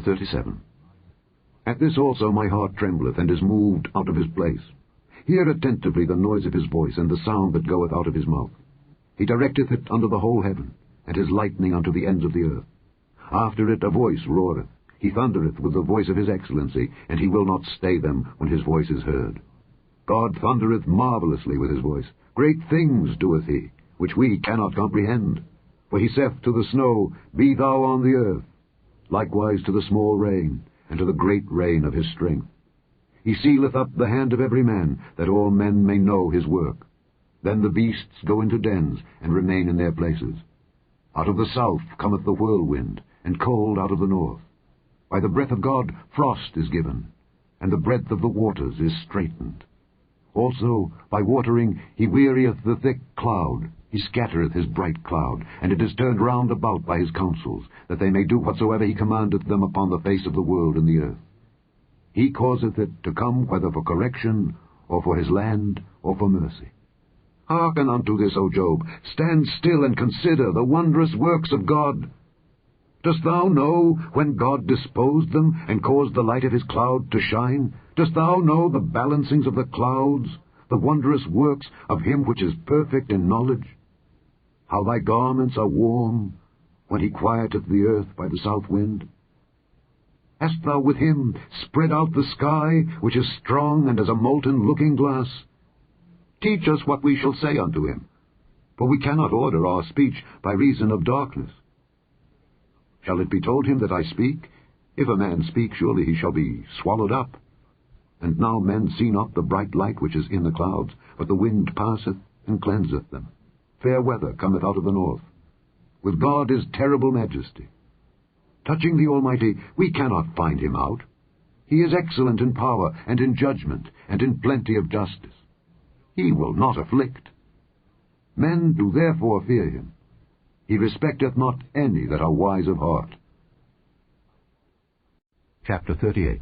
37. At this also my heart trembleth, and is moved out of his place. Hear attentively the noise of his voice, and the sound that goeth out of his mouth. He directeth it unto the whole heaven, and his lightning unto the ends of the earth. After it a voice roareth. He thundereth with the voice of his excellency, and he will not stay them when his voice is heard. God thundereth marvellously with his voice. Great things doeth he, which we cannot comprehend. For he saith to the snow, Be thou on the earth, likewise to the small rain, and to the great rain of his strength. He sealeth up the hand of every man, that all men may know his work. Then the beasts go into dens, and remain in their places. Out of the south cometh the whirlwind, and cold out of the north. By the breath of God frost is given, and the breadth of the waters is straitened. Also by watering he wearieth the thick cloud. He scattereth his bright cloud, and it is turned round about by his counsels, that they may do whatsoever he commandeth them upon the face of the world and the earth. He causeth it to come whether for correction, or for his land, or for mercy. Hearken unto this, O Job. Stand still and consider the wondrous works of God. Dost thou know when God disposed them, and caused the light of his cloud to shine? Dost thou know the balancings of the clouds, the wondrous works of him which is perfect in knowledge? How thy garments are warm, when he quieteth the earth by the south wind? Hast thou with him spread out the sky, which is strong and as a molten looking-glass? Teach us what we shall say unto him, for we cannot order our speech by reason of darkness. Shall it be told him that I speak? If a man speak, surely he shall be swallowed up. And now men see not the bright light which is in the clouds, but the wind passeth and cleanseth them. Fair weather cometh out of the north. With God is terrible majesty. Touching the Almighty, we cannot find him out. He is excellent in power, and in judgment, and in plenty of justice. He will not afflict. Men do therefore fear him. He respecteth not any that are wise of heart. Chapter 38.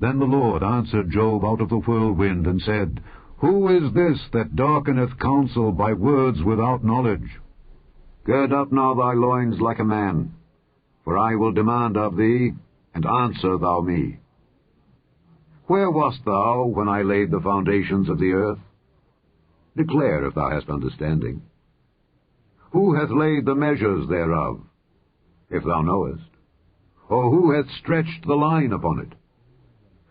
Then the Lord answered Job out of the whirlwind, and said, Who is this that darkeneth counsel by words without knowledge? Gird up now thy loins like a man, for I will demand of thee, and answer thou me. Where wast thou when I laid the foundations of the earth? Declare if thou hast understanding. Who hath laid the measures thereof, if thou knowest? Or who hath stretched the line upon it?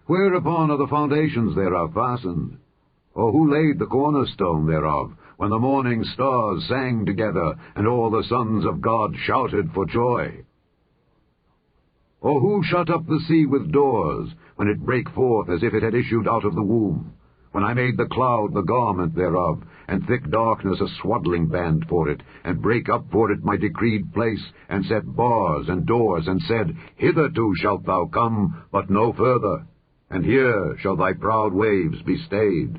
Whereupon are the foundations thereof fastened? Or who laid the cornerstone thereof, when the morning stars sang together, and all the sons of God shouted for joy? Or who shut up the sea with doors, when it brake forth as if it had issued out of the womb? When I made the cloud the garment thereof, and thick darkness a swaddling band for it, and brake up for it my decreed place, and set bars and doors, and said, Hitherto shalt thou come, but no further, and here shall thy proud waves be stayed.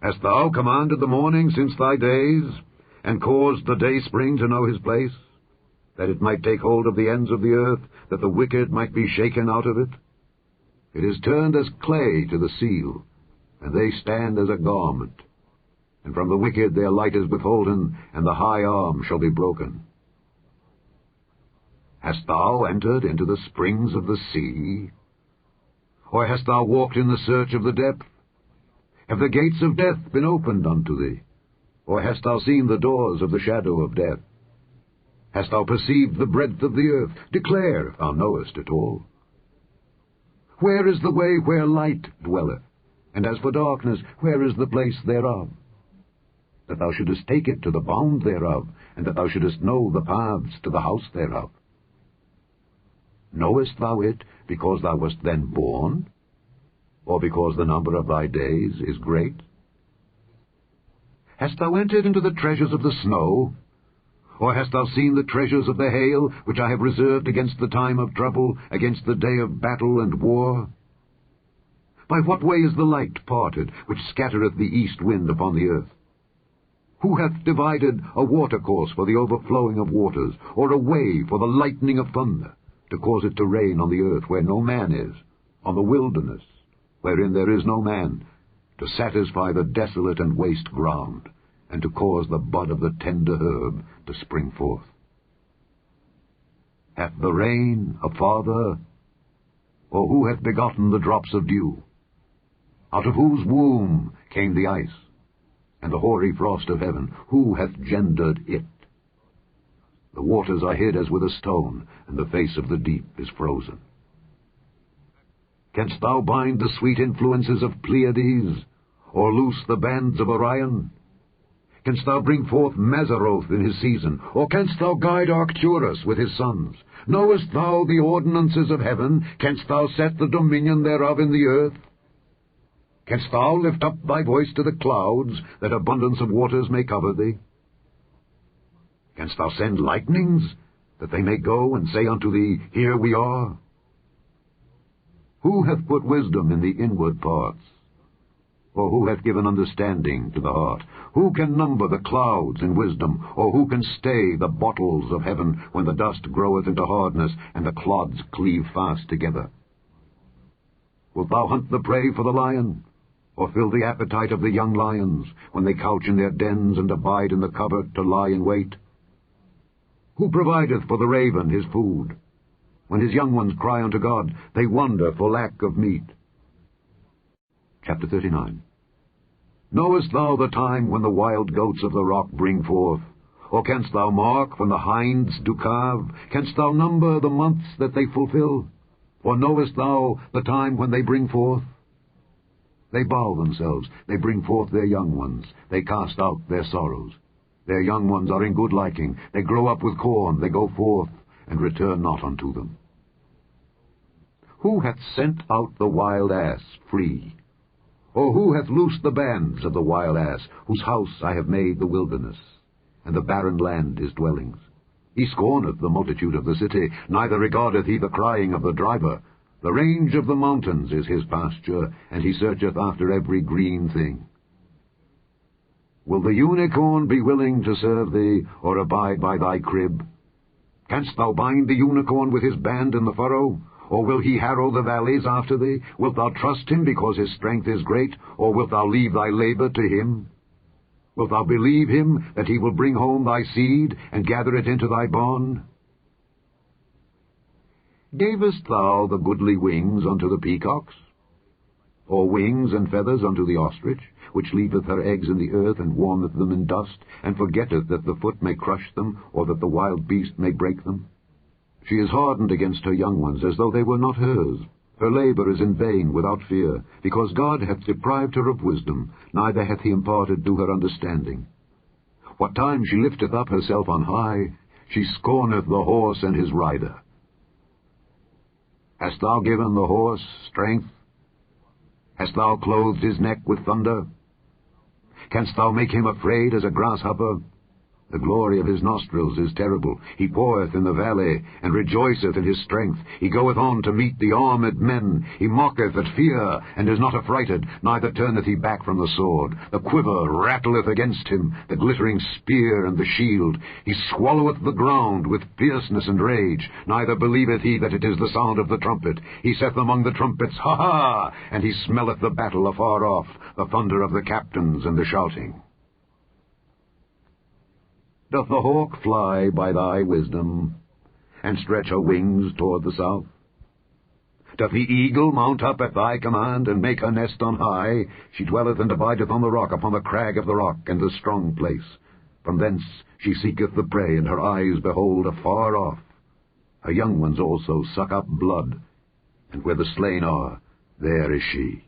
Hast thou commanded the morning since thy days, and caused the dayspring to know his place, that it might take hold of the ends of the earth, that the wicked might be shaken out of it? It is turned as clay to the seal, and they stand as a garment. And from the wicked their light is withholden, and the high arm shall be broken. Hast thou entered into the springs of the sea? Or hast thou walked in the search of the depth? Have the gates of death been opened unto thee? Or hast thou seen the doors of the shadow of death? Hast thou perceived the breadth of the earth? Declare if thou knowest it all. Where is the way where light dwelleth? And as for darkness, where is the place thereof? That thou shouldest take it to the bound thereof, and that thou shouldest know the paths to the house thereof. Knowest thou it because thou wast then born? Or because the number of thy days is great? Hast thou entered into the treasures of the snow? Or hast thou seen the treasures of the hail, which I have reserved against the time of trouble, against the day of battle and war? By what way is the light parted, which scattereth the east wind upon the earth? Who hath divided a watercourse for the overflowing of waters, or a way for the lightning of thunder, to cause it to rain on the earth where no man is, on the wilderness, wherein there is no man, to satisfy the desolate and waste ground, and to cause the bud of the tender herb to spring forth? Hath the rain a father? Or who hath begotten the drops of dew? Out of whose womb came the ice, and the hoary frost of heaven? Who hath gendered it? The waters are hid as with a stone, and the face of the deep is frozen. Canst thou bind the sweet influences of Pleiades, or loose the bands of Orion? Canst thou bring forth Mazzaroth in his season, or canst thou guide Arcturus with his sons? Knowest thou the ordinances of heaven? Canst thou set the dominion thereof in the earth? Canst thou lift up thy voice to the clouds, that abundance of waters may cover thee? Canst thou send lightnings, that they may go and say unto thee, Here we are? Who hath put wisdom in the inward parts? Or who hath given understanding to the heart? Who can number the clouds in wisdom? Or who can stay the bottles of heaven, when the dust groweth into hardness, and the clods cleave fast together? Wilt thou hunt the prey for the lion, or fill the appetite of the young lions, when they couch in their dens and abide in the covert to lie in wait? Who provideth for the raven his food? When his young ones cry unto God, they wonder for lack of meat. Chapter 39. Knowest thou the time when the wild goats of the rock bring forth? Or canst thou mark when the hinds do calve? Canst thou number the months that they fulfill? Or knowest thou the time when they bring forth? They bow themselves, they bring forth their young ones, they cast out their sorrows. Their young ones are in good liking, they grow up with corn, they go forth, and return not unto them. Who hath sent out the wild ass free? Or who hath loosed the bands of the wild ass, whose house I have made the wilderness, and the barren land his dwellings? He scorneth the multitude of the city, neither regardeth he the crying of the driver. The range of the mountains is his pasture, and he searcheth after every green thing. Will the unicorn be willing to serve thee, or abide by thy crib? Canst thou bind the unicorn with his band in the furrow? Or will he harrow the valleys after thee? Wilt thou trust him because his strength is great? Or wilt thou leave thy labor to him? Wilt thou believe him that he will bring home thy seed, and gather it into thy barn? Gavest thou the goodly wings unto the peacocks? Or wings and feathers unto the ostrich, which leaveth her eggs in the earth, and warmeth them in dust, and forgetteth that the foot may crush them, or that the wild beast may break them? She is hardened against her young ones, as though they were not hers. Her labor is in vain without fear, because God hath deprived her of wisdom, neither hath he imparted to her understanding. What time she lifteth up herself on high, she scorneth the horse and his rider. Hast thou given the horse strength? Hast thou clothed his neck with thunder? Canst thou make him afraid as a grasshopper? The glory of his nostrils is terrible. He poureth in the valley, and rejoiceth in his strength. He goeth on to meet the armed men. He mocketh at fear, and is not affrighted, neither turneth he back from the sword. The quiver rattleth against him, the glittering spear and the shield. He swalloweth the ground with fierceness and rage, neither believeth he that it is the sound of the trumpet. He saith among the trumpets, Ha ha! And he smelleth the battle afar off, the thunder of the captains and the shouting. Doth the hawk fly by thy wisdom, and stretch her wings toward the south? Doth the eagle mount up at thy command, and make her nest on high? She dwelleth and abideth on the rock, upon the crag of the rock, and the strong place. From thence she seeketh the prey, and her eyes behold afar off. Her young ones also suck up blood, and where the slain are, there is she.